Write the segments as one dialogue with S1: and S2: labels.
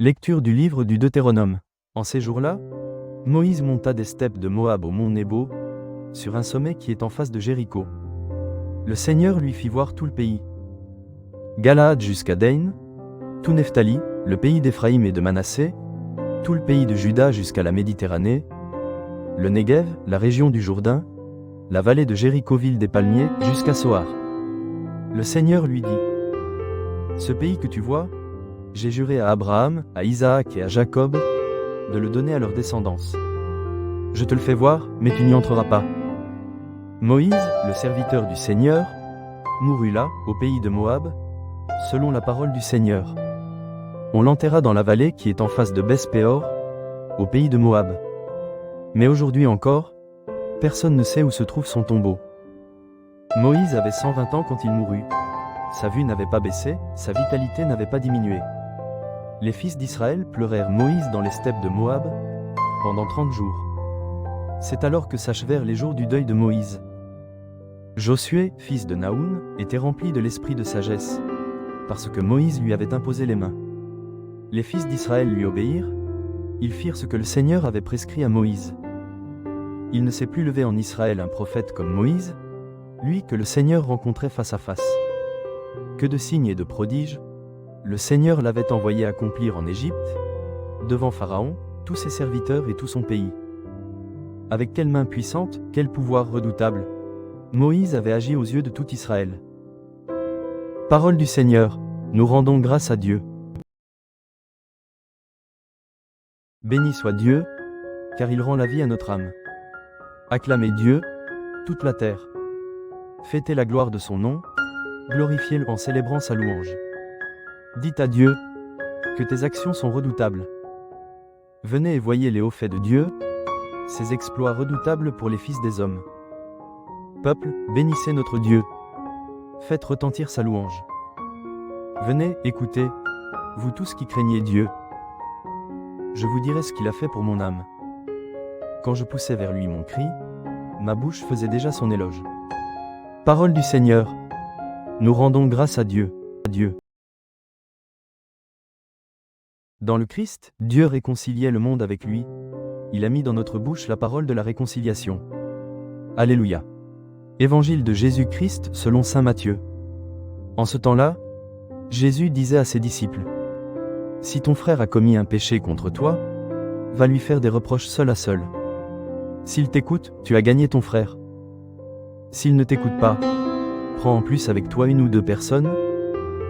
S1: Lecture du livre du Deutéronome. En ces jours-là, Moïse monta des steppes de Moab au mont Nebo, sur un sommet qui est en face de Jéricho. Le Seigneur lui fit voir tout le pays. Galaad jusqu'à Dain, tout Nephtali, le pays d'Éphraïm et de Manassé, tout le pays de Juda jusqu'à la Méditerranée, le Néguev, la région du Jourdain, la vallée de Jéricho, ville des palmiers, jusqu'à Soar. Le Seigneur lui dit : Ce pays que tu vois, j'ai juré à Abraham, à Isaac et à Jacob de le donner à leur descendance. Je te le fais voir, mais tu n'y entreras pas. Moïse, le serviteur du Seigneur, mourut là, au pays de Moab, selon la parole du Seigneur. On l'enterra dans la vallée qui est en face de Beth-péor, au pays de Moab. Mais aujourd'hui encore, personne ne sait où se trouve son tombeau. Moïse avait 120 ans quand il mourut. Sa vue n'avait pas baissé, sa vitalité n'avait pas diminué. Les fils d'Israël pleurèrent Moïse dans les steppes de Moab, pendant 30 jours. C'est alors que s'achevèrent les jours du deuil de Moïse. Josué, fils de Naoun, était rempli de l'esprit de sagesse, parce que Moïse lui avait imposé les mains. Les fils d'Israël lui obéirent, ils firent ce que le Seigneur avait prescrit à Moïse. Il ne s'est plus levé en Israël un prophète comme Moïse, lui que le Seigneur rencontrait face à face. Que de signes et de prodiges, le Seigneur l'avait envoyé accomplir en Égypte, devant Pharaon, tous ses serviteurs et tout son pays. Avec quelle main puissante, quel pouvoir redoutable, Moïse avait agi aux yeux de tout Israël. Parole du Seigneur, nous rendons grâce à Dieu. Béni soit Dieu, car il rend la vie à notre âme. Acclamez Dieu, toute la terre. Fêtez la gloire de son nom, glorifiez-le en célébrant sa louange. Dites à Dieu que tes actions sont redoutables. Venez et voyez les hauts faits de Dieu, ses exploits redoutables pour les fils des hommes. Peuple, bénissez notre Dieu. Faites retentir sa louange. Venez, écoutez, vous tous qui craignez Dieu. Je vous dirai ce qu'il a fait pour mon âme. Quand je poussais vers lui mon cri, ma bouche faisait déjà son éloge. Parole du Seigneur. Nous rendons grâce à Dieu. Dans le Christ, Dieu réconciliait le monde avec lui. Il a mis dans notre bouche la parole de la réconciliation. Alléluia. Évangile de Jésus-Christ selon saint Matthieu. En ce temps-là, Jésus disait à ses disciples : Si ton frère a commis un péché contre toi, va lui faire des reproches seul à seul. S'il t'écoute, tu as gagné ton frère. S'il ne t'écoute pas, prends en plus avec toi 1 ou 2 personnes,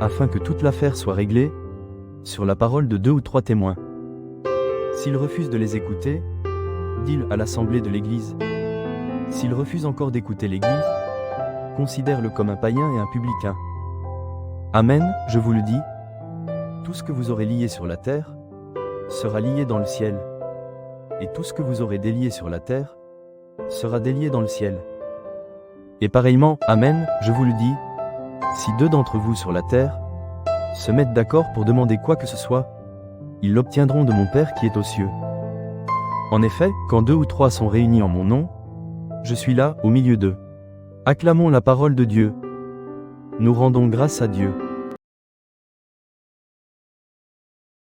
S1: afin que toute l'affaire soit réglée, sur la parole de 2 ou 3 témoins. S'il refuse de les écouter, dis-le à l'assemblée de l'Église. S'il refuse encore d'écouter l'Église, considère-le comme un païen et un publicain. Amen, je vous le dis, tout ce que vous aurez lié sur la terre, sera lié dans le ciel. Et tout ce que vous aurez délié sur la terre, sera délié dans le ciel. Et pareillement, Amen, je vous le dis, si 2 d'entre vous sur la terre se mettent d'accord pour demander quoi que ce soit, ils l'obtiendront de mon Père qui est aux cieux. En effet, quand 2 ou 3 sont réunis en mon nom, je suis là, au milieu d'eux. Acclamons la parole de Dieu. Nous rendons grâce à Dieu.